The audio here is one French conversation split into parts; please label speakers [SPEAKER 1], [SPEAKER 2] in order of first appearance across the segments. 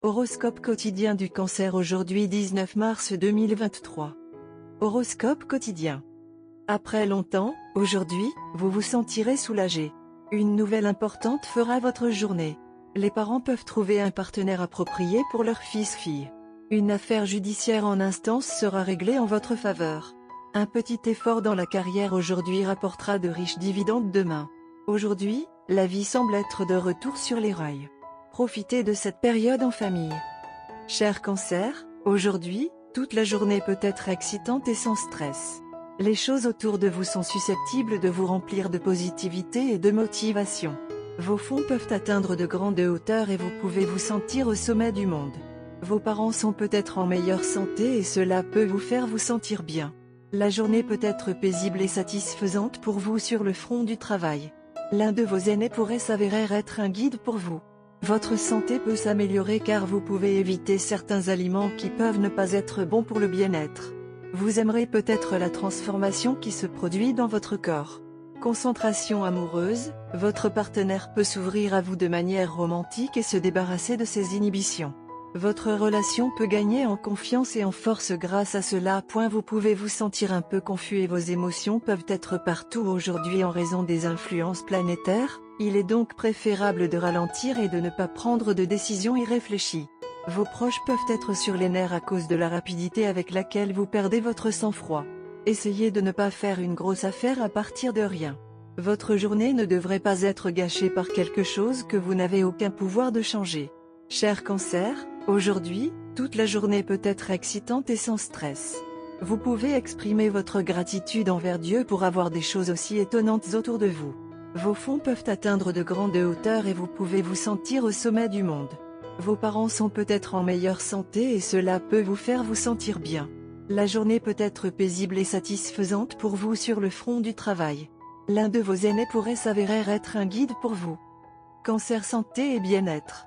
[SPEAKER 1] Horoscope quotidien du Cancer aujourd'hui 19 mars 2023. Horoscope quotidien. Après longtemps, aujourd'hui, vous vous sentirez soulagé. Une nouvelle importante fera votre journée. Les parents peuvent trouver un partenaire approprié pour leur fils-fille. Une affaire judiciaire en instance sera réglée en votre faveur. Un petit effort dans la carrière aujourd'hui rapportera de riches dividendes demain. Aujourd'hui, la vie semble être de retour sur les rails. Profitez de cette période en famille. Cher Cancer, aujourd'hui, toute la journée peut être excitante et sans stress. Les choses autour de vous sont susceptibles de vous remplir de positivité et de motivation. Vos fonds peuvent atteindre de grandes hauteurs et vous pouvez vous sentir au sommet du monde. Vos parents sont peut-être en meilleure santé et cela peut vous faire vous sentir bien. La journée peut être paisible et satisfaisante pour vous sur le front du travail. L'un de vos aînés pourrait s'avérer être un guide pour vous. Votre santé peut s'améliorer car vous pouvez éviter certains aliments qui peuvent ne pas être bons pour le bien-être. Vous aimerez peut-être la transformation qui se produit dans votre corps. Concentration amoureuse, votre partenaire peut s'ouvrir à vous de manière romantique et se débarrasser de ses inhibitions. Votre relation peut gagner en confiance et en force grâce à cela. Vous pouvez vous sentir un peu confus et vos émotions peuvent être partout aujourd'hui en raison des influences planétaires. Il est donc préférable de ralentir et de ne pas prendre de décisions irréfléchies. Vos proches peuvent être sur les nerfs à cause de la rapidité avec laquelle vous perdez votre sang-froid. Essayez de ne pas faire une grosse affaire à partir de rien. Votre journée ne devrait pas être gâchée par quelque chose que vous n'avez aucun pouvoir de changer. Cher Cancer, aujourd'hui, toute la journée peut être excitante et sans stress. Vous pouvez exprimer votre gratitude envers Dieu pour avoir des choses aussi étonnantes autour de vous. Vos fonds peuvent atteindre de grandes hauteurs et vous pouvez vous sentir au sommet du monde. Vos parents sont peut-être en meilleure santé et cela peut vous faire vous sentir bien. La journée peut être paisible et satisfaisante pour vous sur le front du travail. L'un de vos aînés pourrait s'avérer être un guide pour vous. Cancer santé et bien-être.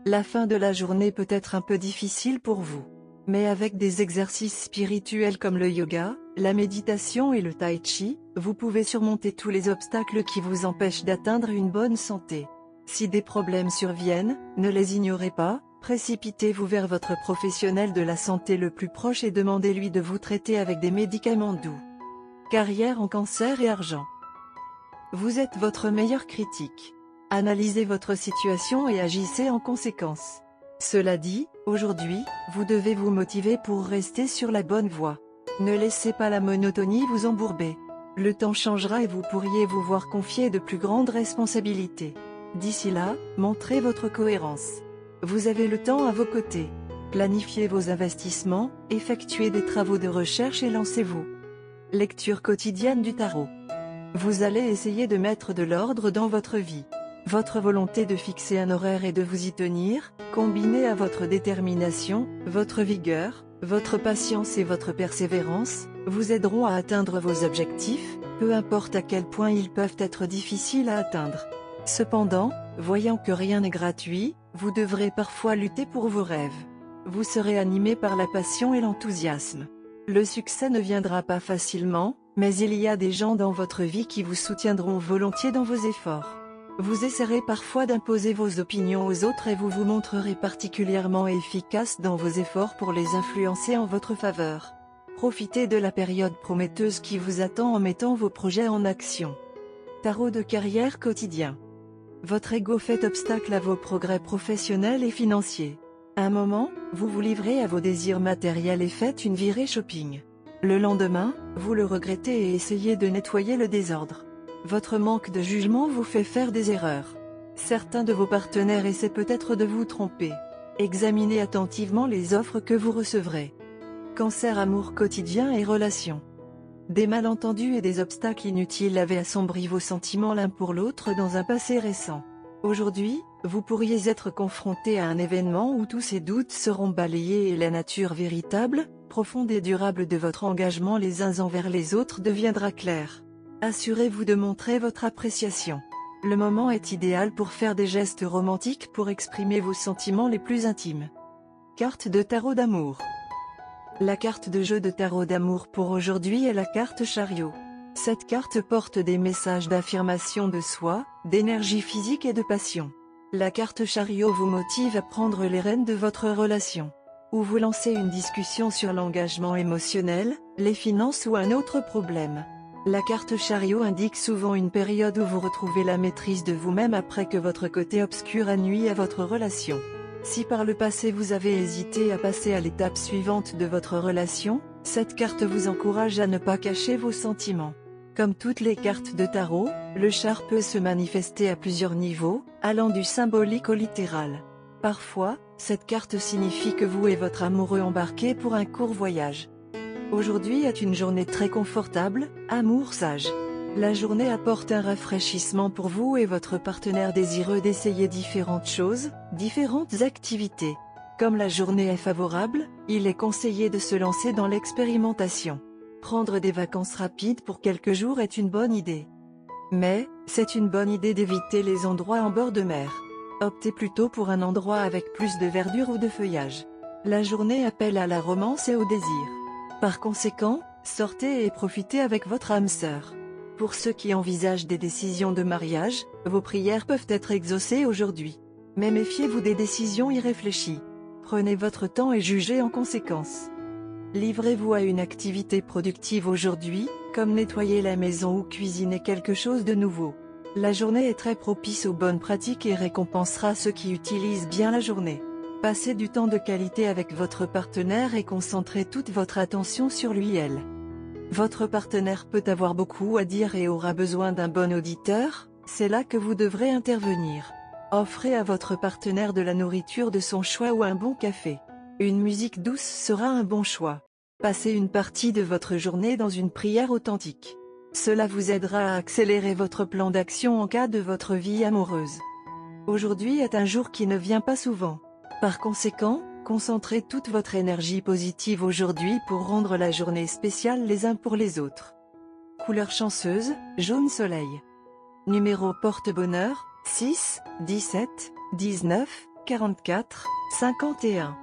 [SPEAKER 1] La fin de la journée peut être un peu difficile pour vous. Mais avec des exercices spirituels comme le yoga, la méditation et le tai chi, vous pouvez surmonter tous les obstacles qui vous empêchent d'atteindre une bonne santé. Si des problèmes surviennent, ne les ignorez pas, précipitez-vous vers votre professionnel de la santé le plus proche et demandez-lui de vous traiter avec des médicaments doux. Carrière en Cancer et argent. Vous êtes votre meilleur critique. Analysez votre situation et agissez en conséquence. Cela dit, aujourd'hui, vous devez vous motiver pour rester sur la bonne voie. Ne laissez pas la monotonie vous embourber. Le temps changera et vous pourriez vous voir confier de plus grandes responsabilités. D'ici là, montrez votre cohérence. Vous avez le temps à vos côtés. Planifiez vos investissements, effectuez des travaux de recherche et lancez-vous. Lecture quotidienne du tarot. Vous allez essayer de mettre de l'ordre dans votre vie. Votre volonté de fixer un horaire et de vous y tenir, combinée à votre détermination, votre vigueur, votre patience et votre persévérance, vous aideront à atteindre vos objectifs, peu importe à quel point ils peuvent être difficiles à atteindre. Cependant, voyant que rien n'est gratuit, vous devrez parfois lutter pour vos rêves. Vous serez animé par la passion et l'enthousiasme. Le succès ne viendra pas facilement, mais il y a des gens dans votre vie qui vous soutiendront volontiers dans vos efforts. Vous essaierez parfois d'imposer vos opinions aux autres et vous vous montrerez particulièrement efficace dans vos efforts pour les influencer en votre faveur. Profitez de la période prometteuse qui vous attend en mettant vos projets en action. Tarot de carrière quotidien. Votre ego fait obstacle à vos progrès professionnels et financiers. Un moment, vous vous livrez à vos désirs matériels et faites une virée shopping. Le lendemain, vous le regrettez et essayez de nettoyer le désordre. Votre manque de jugement vous fait faire des erreurs. Certains de vos partenaires essaient peut-être de vous tromper. Examinez attentivement les offres que vous recevrez. Cancer amour quotidien et relations. Des malentendus et des obstacles inutiles avaient assombri vos sentiments l'un pour l'autre dans un passé récent. Aujourd'hui, vous pourriez être confronté à un événement où tous ces doutes seront balayés et la nature véritable, profonde et durable de votre engagement les uns envers les autres deviendra claire. Assurez-vous de montrer votre appréciation. Le moment est idéal pour faire des gestes romantiques pour exprimer vos sentiments les plus intimes. Carte de tarot d'amour. La carte de jeu de tarot d'amour pour aujourd'hui est la carte Chariot. Cette carte porte des messages d'affirmation de soi, d'énergie physique et de passion. La carte Chariot vous motive à prendre les rênes de votre relation. Ou vous lancez une discussion sur l'engagement émotionnel, les finances ou un autre problème. La carte Chariot indique souvent une période où vous retrouvez la maîtrise de vous-même après que votre côté obscur a nui à votre relation. Si par le passé vous avez hésité à passer à l'étape suivante de votre relation, cette carte vous encourage à ne pas cacher vos sentiments. Comme toutes les cartes de tarot, le char peut se manifester à plusieurs niveaux, allant du symbolique au littéral. Parfois, cette carte signifie que vous et votre amoureux embarquez pour un court voyage. Aujourd'hui est une journée très confortable, amour sage. La journée apporte un rafraîchissement pour vous et votre partenaire désireux d'essayer différentes choses, différentes activités. Comme la journée est favorable, il est conseillé de se lancer dans l'expérimentation. Prendre des vacances rapides pour quelques jours est une bonne idée. Mais, c'est une bonne idée d'éviter les endroits en bord de mer. Optez plutôt pour un endroit avec plus de verdure ou de feuillage. La journée appelle à la romance et au désir. Par conséquent, sortez et profitez avec votre âme sœur. Pour ceux qui envisagent des décisions de mariage, vos prières peuvent être exaucées aujourd'hui. Mais méfiez-vous des décisions irréfléchies. Prenez votre temps et jugez en conséquence. Livrez-vous à une activité productive aujourd'hui, comme nettoyer la maison ou cuisiner quelque chose de nouveau. La journée est très propice aux bonnes pratiques et récompensera ceux qui utilisent bien la journée. Passez du temps de qualité avec votre partenaire et concentrez toute votre attention sur lui/elle. Votre partenaire peut avoir beaucoup à dire et aura besoin d'un bon auditeur, c'est là que vous devrez intervenir. Offrez à votre partenaire de la nourriture de son choix ou un bon café. Une musique douce sera un bon choix. Passez une partie de votre journée dans une prière authentique. Cela vous aidera à accélérer votre plan d'action en cas de votre vie amoureuse. Aujourd'hui est un jour qui ne vient pas souvent. Par conséquent, concentrez toute votre énergie positive aujourd'hui pour rendre la journée spéciale les uns pour les autres. Couleur chanceuse, jaune soleil. Numéro porte-bonheur, 6, 17, 19, 44, 51.